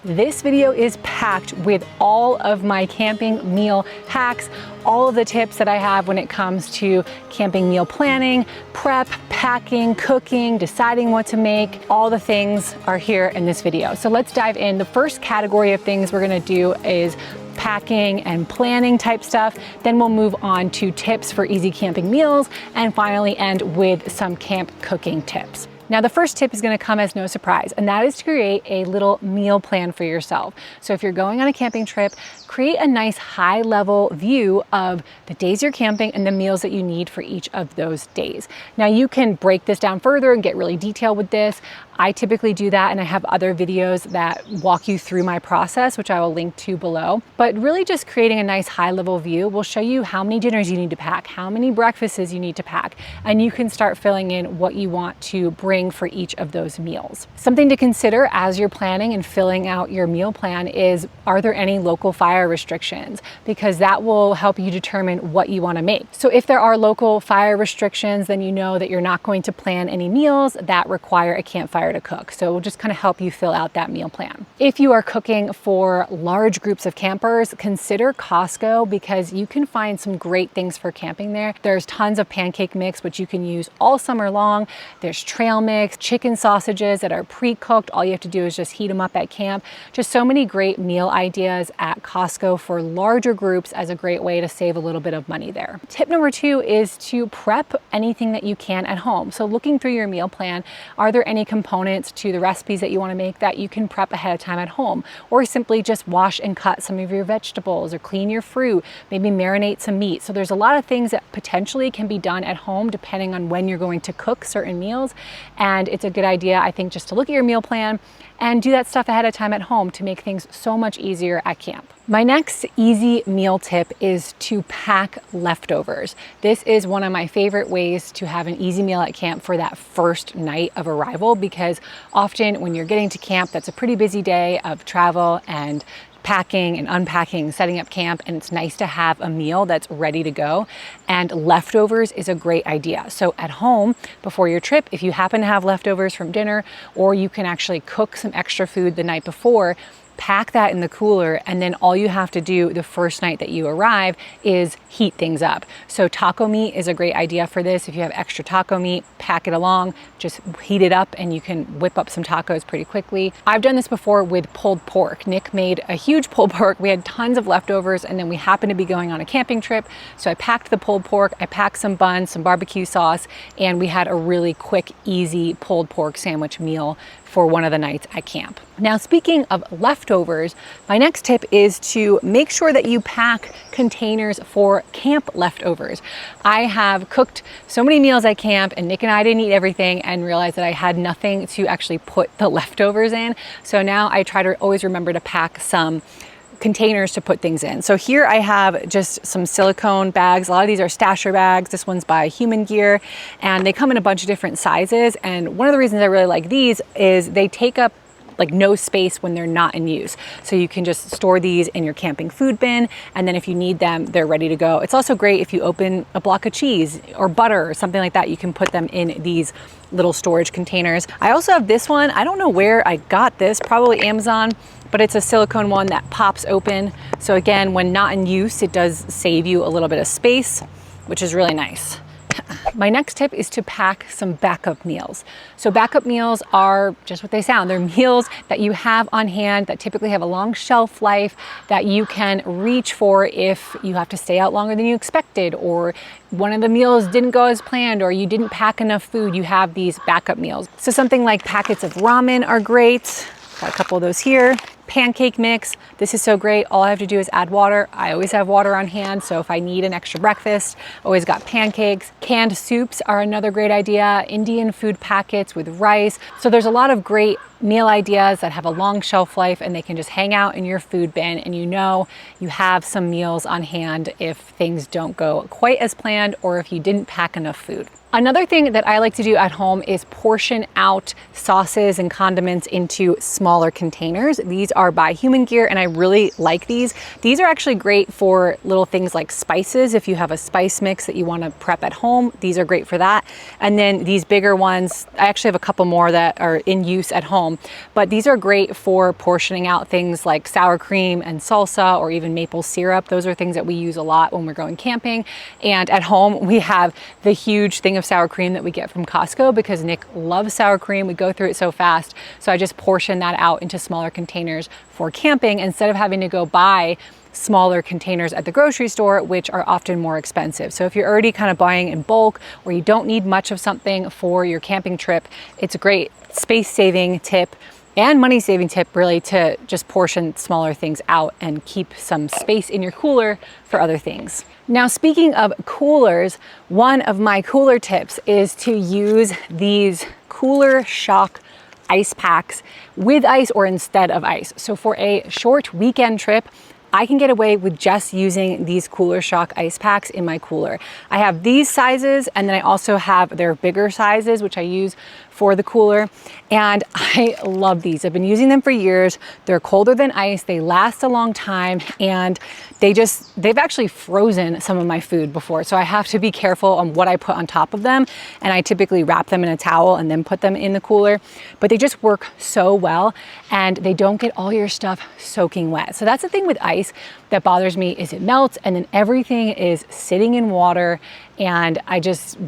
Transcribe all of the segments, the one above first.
This video is packed with all of my camping meal hacks, all of the tips that I have when it comes to camping meal planning, prep, packing, cooking, deciding what to make. All the things are here in this video. So let's dive in. The first category of things we're gonna do is packing and planning type stuff. Then we'll move on to tips for easy camping meals, and finally end with some camp cooking tips. Now, the first tip is gonna come as no surprise, and that is to create a little meal plan for yourself. So if you're going on a camping trip, create a nice high-level view of the days you're camping and the meals that you need for each of those days. Now, you can break this down further and get really detailed with this. I typically do that, and I have other videos that walk you through my process, which I will link to below. But really just creating a nice high-level view will show you how many dinners you need to pack, how many breakfasts you need to pack, and you can start filling in what you want to bring for each of those meals. Something to consider as you're planning and filling out your meal plan is, are there any local fire restrictions? Because that will help you determine what you want to make. So if there are local fire restrictions, then you know that you're not going to plan any meals that require a campfire to cook. So it will just kind of help you fill out that meal plan. If you are cooking for large groups of campers, consider Costco, because you can find some great things for camping there. There's tons of pancake mix, which you can use all summer long. There's trail mix, chicken sausages that are pre-cooked. All you have to do is just heat them up at camp. Just so many great meal ideas at Costco for larger groups as a great way to save a little bit of money there. Tip number 2 is to prep anything that you can at home. So looking through your meal plan, are there any components to the recipes that you want to make that you can prep ahead of time at home? Or simply just wash and cut some of your vegetables, or clean your fruit, maybe marinate some meat. So there's a lot of things that potentially can be done at home depending on when you're going to cook certain meals. And it's a good idea, I think, just to look at your meal plan and do that stuff ahead of time at home to make things so much easier at camp. My next easy meal tip is to pack leftovers. This is one of my favorite ways to have an easy meal at camp for that first night of arrival, because often when you're getting to camp, that's a pretty busy day of travel and packing and unpacking, setting up camp, and it's nice to have a meal that's ready to go. And leftovers is a great idea. So at home, before your trip, if you happen to have leftovers from dinner, or you can actually cook some extra food the night before, pack that in the cooler, and then all you have to do the first night that you arrive is heat things up. So taco meat is a great idea for this. If you have extra taco meat, pack it along, just heat it up, and you can whip up some tacos pretty quickly. I've done this before with pulled pork. Nick made a huge pulled pork. We had tons of leftovers, and then we happened to be going on a camping trip. So I packed the pulled pork, I packed some buns, some barbecue sauce, and we had a really quick, easy pulled pork sandwich meal for one of the nights at camp. Now, speaking of leftovers, my next tip is to make sure that you pack containers for camp leftovers. I have cooked so many meals at camp, and Nick and I didn't eat everything and realized that I had nothing to actually put the leftovers in. So now I try to always remember to pack some containers to put things in. So here I have just some silicone bags. A lot of these are stasher bags. This one's by Human Gear, and they come in a bunch of different sizes. And one of the reasons I really like these is they take up like no space when they're not in use. So you can just store these in your camping food bin, and then if you need them, they're ready to go. It's also great if you open a block of cheese or butter or something like that, you can put them in these little storage containers. I also have this one. I don't know where I got this, probably Amazon, but it's a silicone one that pops open. So again, when not in use, it does save you a little bit of space, which is really nice. My next tip is to pack some backup meals. So backup meals are just what they sound. They're meals that you have on hand that typically have a long shelf life that you can reach for if you have to stay out longer than you expected, or one of the meals didn't go as planned, or you didn't pack enough food. You have these backup meals. So something like packets of ramen are great. Got a couple of those here. Pancake mix. This is so great. All I have to do is add water. I always have water on hand, so if I need an extra breakfast, always got pancakes. Canned soups are another great idea. Indian food packets with rice. So there's a lot of great meal ideas that have a long shelf life, and they can just hang out in your food bin, and you know you have some meals on hand if things don't go quite as planned, or if you didn't pack enough food. Another thing that I like to do at home is portion out sauces and condiments into smaller containers. These are by Human Gear, and I really like these. These are actually great for little things like spices. If you have a spice mix that you want to prep at home, these are great for that. And then these bigger ones, I actually have a couple more that are in use at home. home. But these are great for portioning out things like sour cream and salsa or even maple syrup. Those are things that we use a lot when we're going camping. And at home, we have the huge thing of sour cream that we get from Costco because Nick loves sour cream. We go through it so fast. So I just portion that out into smaller containers for camping instead of having to go buy smaller containers at the grocery store, which are often more expensive. So if you're already kind of buying in bulk or you don't need much of something for your camping trip, it's a great space-saving tip and money-saving tip really to just portion smaller things out and keep some space in your cooler for other things. Now, speaking of coolers, one of my cooler tips is to use these Cooler Shock ice packs with ice or instead of ice. So for a short weekend trip, I can get away with just using these Cooler Shock ice packs in my cooler. I have these sizes, and then I also have their bigger sizes, which I use for the cooler. And I love these. I've been using them for years. They're colder than ice. They last a long time, and they've actually frozen some of my food before. So I have to be careful on what I put on top of them. And I typically wrap them in a towel and then put them in the cooler, but they just work so well and they don't get all your stuff soaking wet. So that's the thing with ice that bothers me is it melts and then everything is sitting in water, and I just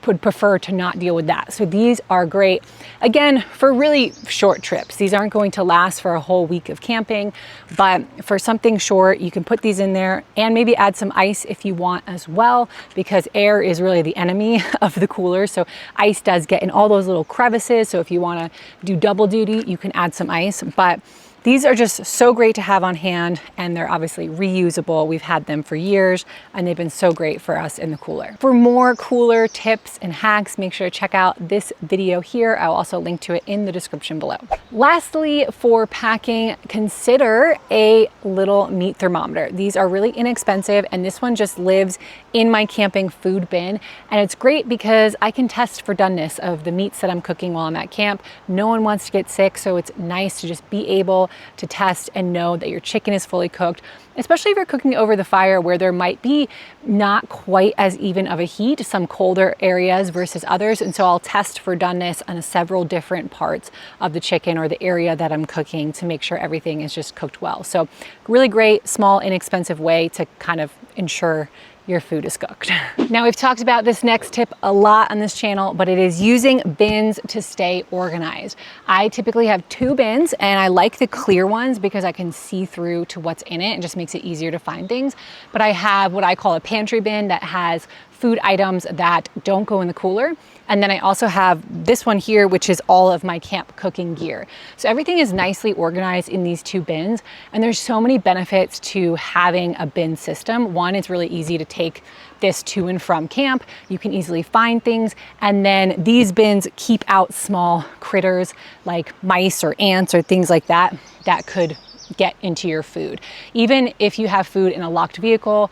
would prefer to not deal with that. So these are great, again, for really short trips. These aren't going to last for a whole week of camping, but for something short, you can put these in there and maybe add some ice if you want as well, because air is really the enemy of the cooler. So ice does get in all those little crevices. So if you want to do double duty, you can add some ice, but these are just so great to have on hand, and they're obviously reusable. We've had them for years and they've been so great for us in the cooler. For more cooler tips and hacks, make sure to check out this video here. I'll also link to it in the description below. Lastly, for packing, consider a little meat thermometer. These are really inexpensive, and this one just lives in my camping food bin. And it's great because I can test for doneness of the meats that I'm cooking while I'm at camp. No one wants to get sick, so it's nice to just be able to test and know that your chicken is fully cooked, especially if you're cooking over the fire where there might be not quite as even of a heat, some colder areas versus others. And so I'll test for doneness on several different parts of the chicken or the area that I'm cooking to make sure everything is just cooked well. So really great, small, inexpensive way to kind of ensure your food is cooked. Now, we've talked about this next tip a lot on this channel, but it is using bins to stay organized. I typically have 2 bins, and I like the clear ones because I can see through to what's in it and just makes it easier to find things. But I have what I call a pantry bin that has food items that don't go in the cooler. And then I also have this one here, which is all of my camp cooking gear. So everything is nicely organized in these 2 bins. And there's so many benefits to having a bin system. One, it's really easy to take this to and from camp. You can easily find things. And then these bins keep out small critters like mice or ants or things like that that could get into your food. Even if you have food in a locked vehicle,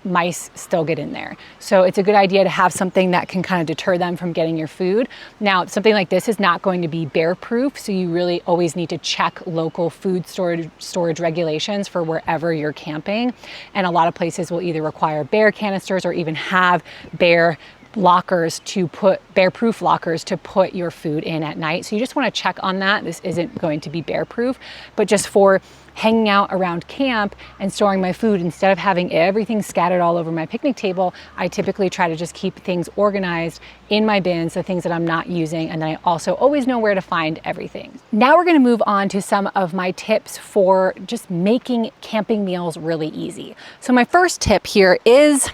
mice still get in there. So it's a good idea to have something that can kind of deter them from getting your food. Now, something like this is not going to be bear proof, so you really always need to check local food storage regulations for wherever you're camping. And a lot of places will either require bear canisters or even have bear lockers to put bear-proof lockers to put your food in at night. So you just want to check on that. This isn't going to be bear-proof, but just for hanging out around camp and storing my food, instead of having everything scattered all over my picnic table, I typically try to just keep things organized in my bins, the things that I'm not using, and then I also always know where to find everything. Now we're going to move on to some of my tips for just making camping meals really easy. So my first tip here is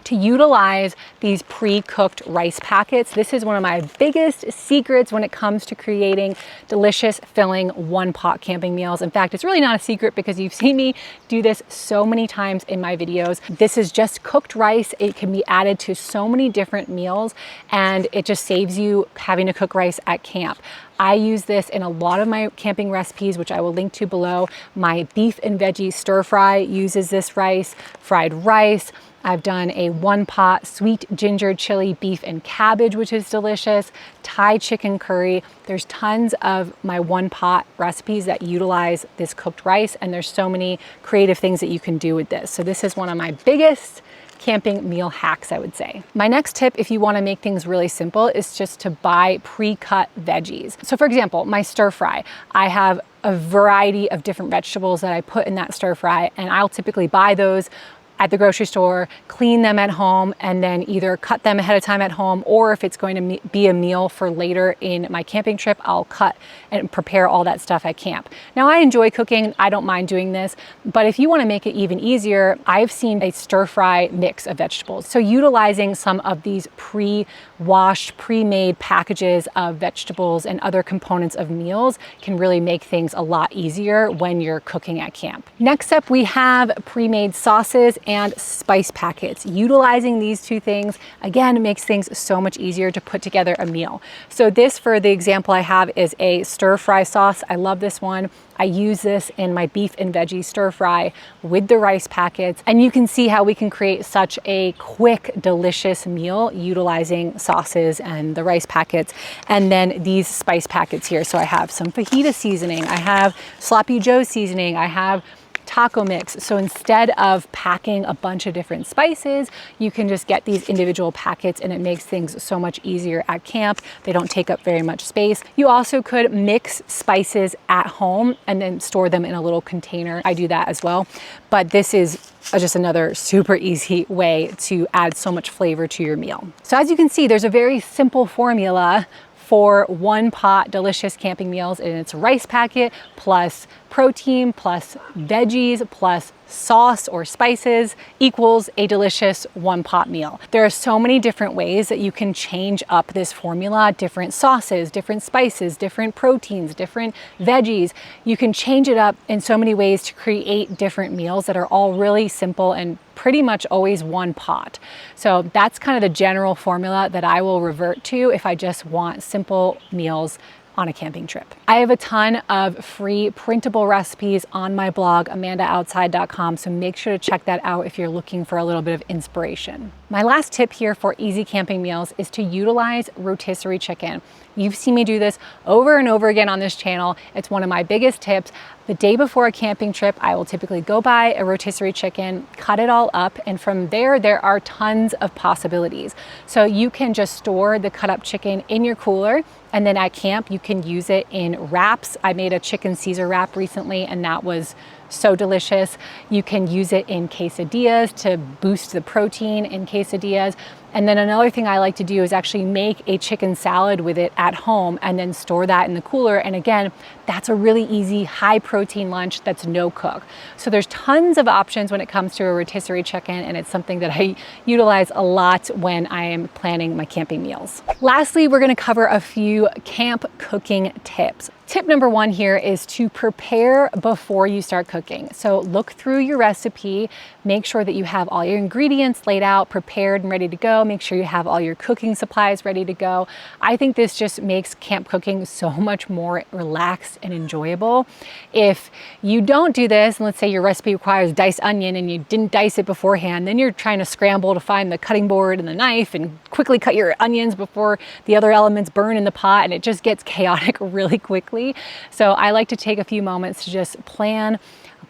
to utilize these pre-cooked rice packets. This is one of my biggest secrets when it comes to creating delicious, filling one-pot camping meals. In fact, it's really not a secret because you've seen me do this so many times in my videos. This is just cooked rice. It can be added to so many different meals, and it just saves you having to cook rice at camp. I use this in a lot of my camping recipes, which I will link to below. My beef and veggie stir fry uses this rice, fried rice. I've done a one-pot sweet ginger chili beef and cabbage, which is delicious, Thai chicken curry. There's tons of my one-pot recipes that utilize this cooked rice, and there's so many creative things that you can do with this. So this is one of my biggest camping meal hacks, I would say. My next tip, if you want to make things really simple, is just to buy pre-cut veggies. So for example, my stir fry, I have a variety of different vegetables that I put in that stir fry, and I'll typically buy those at the grocery store, clean them at home, and then either cut them ahead of time at home, or if it's going to be a meal for later in my camping trip, I'll cut and prepare all that stuff at camp. Now, I enjoy cooking, I don't mind doing this, but if you want to make it even easier, I've seen a stir fry mix of vegetables. So utilizing some of these pre-washed, pre-made packages of vegetables and other components of meals can really make things a lot easier when you're cooking at camp. Next up, we have pre-made sauces and spice packets. Utilizing these two things, again, makes things so much easier to put together a meal. So this, for the example I have, is a stir fry sauce. I love this one. I use this in my beef and veggie stir fry with the rice packets, and you can see how we can create such a quick, delicious meal utilizing sauces and the rice packets, and then these spice packets here. So I have some fajita seasoning, I have sloppy joe seasoning, I have taco mix. So instead of packing a bunch of different spices, you can just get these individual packets, and it makes things so much easier at camp. They don't take up very much space. You also could mix spices at home and then store them in a little container. I do that as well, but this is just another super easy way to add so much flavor to your meal. So as you can see, there's a very simple formula for one pot delicious camping meals, and it's rice packet plus protein plus veggies plus sauce or spices equals a delicious one pot meal. There are so many different ways that you can change up this formula, different sauces, different spices, different proteins, different veggies. You can change it up in so many ways to create different meals that are all really simple and pretty much always one pot. So that's kind of the general formula that I will revert to if I just want simple meals on a camping trip. I have a ton of free printable recipes on my blog, amandaoutside.com, so make sure to check that out if you're looking for a little bit of inspiration. My last tip here for easy camping meals is to utilize rotisserie chicken. You've seen me do this over and over again on this channel. It's one of my biggest tips. The day before a camping trip, I will typically go buy a rotisserie chicken, cut it all up, and from there are tons of possibilities. So you can just store the cut up chicken in your cooler, and then at camp, you can use it in wraps. I made a chicken Caesar wrap recently, and that was so delicious. You can use it in quesadillas to boost the protein in quesadillas. And then another thing I like to do is actually make a chicken salad with it at home and then store that in the cooler. And again, that's a really easy high protein lunch that's no cook. So there's tons of options when it comes to a rotisserie chicken, and it's something that I utilize a lot when I am planning my camping meals. Lastly, we're gonna cover a few camp cooking tips. Tip number one here is to prepare before you start cooking. So look through your recipe, make sure that you have all your ingredients laid out, prepared and ready to go. Make sure you have all your cooking supplies ready to go. I think this just makes camp cooking so much more relaxed and enjoyable. If you don't do this, and let's say your recipe requires diced onion and you didn't dice it beforehand, then you're trying to scramble to find the cutting board and the knife and quickly cut your onions before the other elements burn in the pot, and it just gets chaotic really quickly. So I like to take a few moments to just plan,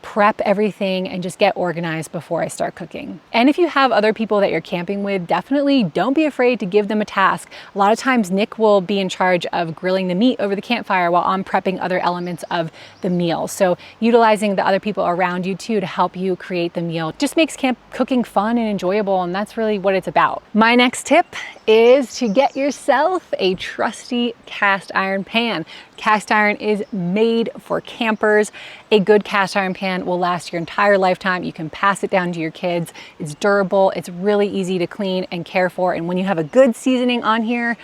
prep everything, and just get organized before I start cooking. And if you have other people that you're camping with, definitely don't be afraid to give them a task. A lot of times Nick will be in charge of grilling the meat over the campfire while I'm prepping other elements of the meal. So utilizing the other people around you too to help you create the meal just makes camp cooking fun and enjoyable, and that's really what it's about. My next tip is to get yourself a trusty cast iron pan. Cast iron is made for campers. A good cast iron pan will last your entire lifetime. You can pass it down to your kids. It's durable, it's really easy to clean and care for, and when you have a good seasoning on here,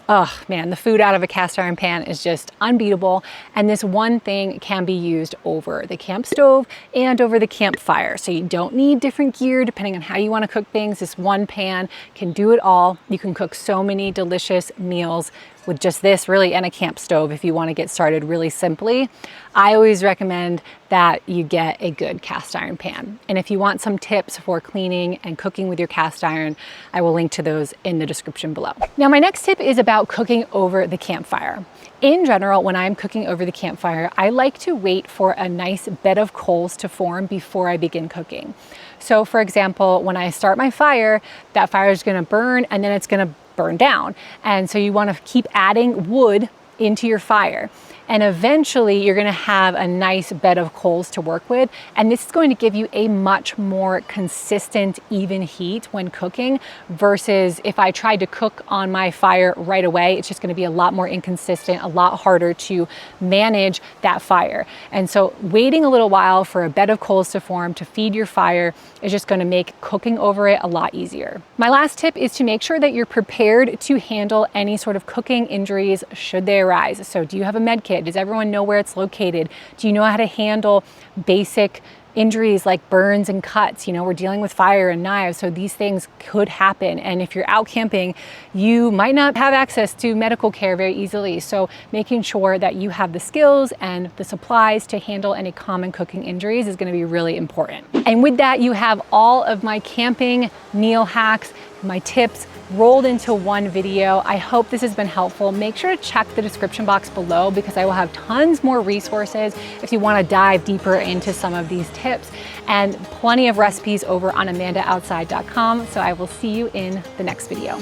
oh man, the food out of a cast iron pan is just unbeatable. And this one thing can be used over the camp stove and over the campfire. So you don't need different gear depending on how you want to cook things. This one pan can do it all. You can cook so many delicious meals with just this, really, and a camp stove if you want to get started really simply. I always recommend that you get a good cast iron pan. And if you want some tips for cleaning and cooking with your cast iron, I will link to those in the description below. Now, my next tip is about cooking over the campfire. In general, when I'm cooking over the campfire, I like to wait for a nice bed of coals to form before I begin cooking. So for example, when I start my fire, that fire is gonna burn and then it's gonna burn down. And so you wanna keep adding wood into your fire. And eventually you're gonna have a nice bed of coals to work with. And this is going to give you a much more consistent, even heat when cooking versus if I tried to cook on my fire right away, it's just gonna be a lot more inconsistent, a lot harder to manage that fire. And so waiting a little while for a bed of coals to form to feed your fire is just gonna make cooking over it a lot easier. My last tip is to make sure that you're prepared to handle any sort of cooking injuries should they arise. So do you have a med kit? Does everyone know where it's located? Do you know how to handle basic injuries like burns and cuts? You know, we're dealing with fire and knives, so these things could happen. And if you're out camping, you might not have access to medical care very easily. So making sure that you have the skills and the supplies to handle any common cooking injuries is going to be really important. And with that, you have all of my camping meal hacks, my tips rolled into one video. I hope this has been helpful. Make sure to check the description box below because I will have tons more resources if you want to dive deeper into some of these tips, and plenty of recipes over on amandaaoutside.com. So I will see you in the next video.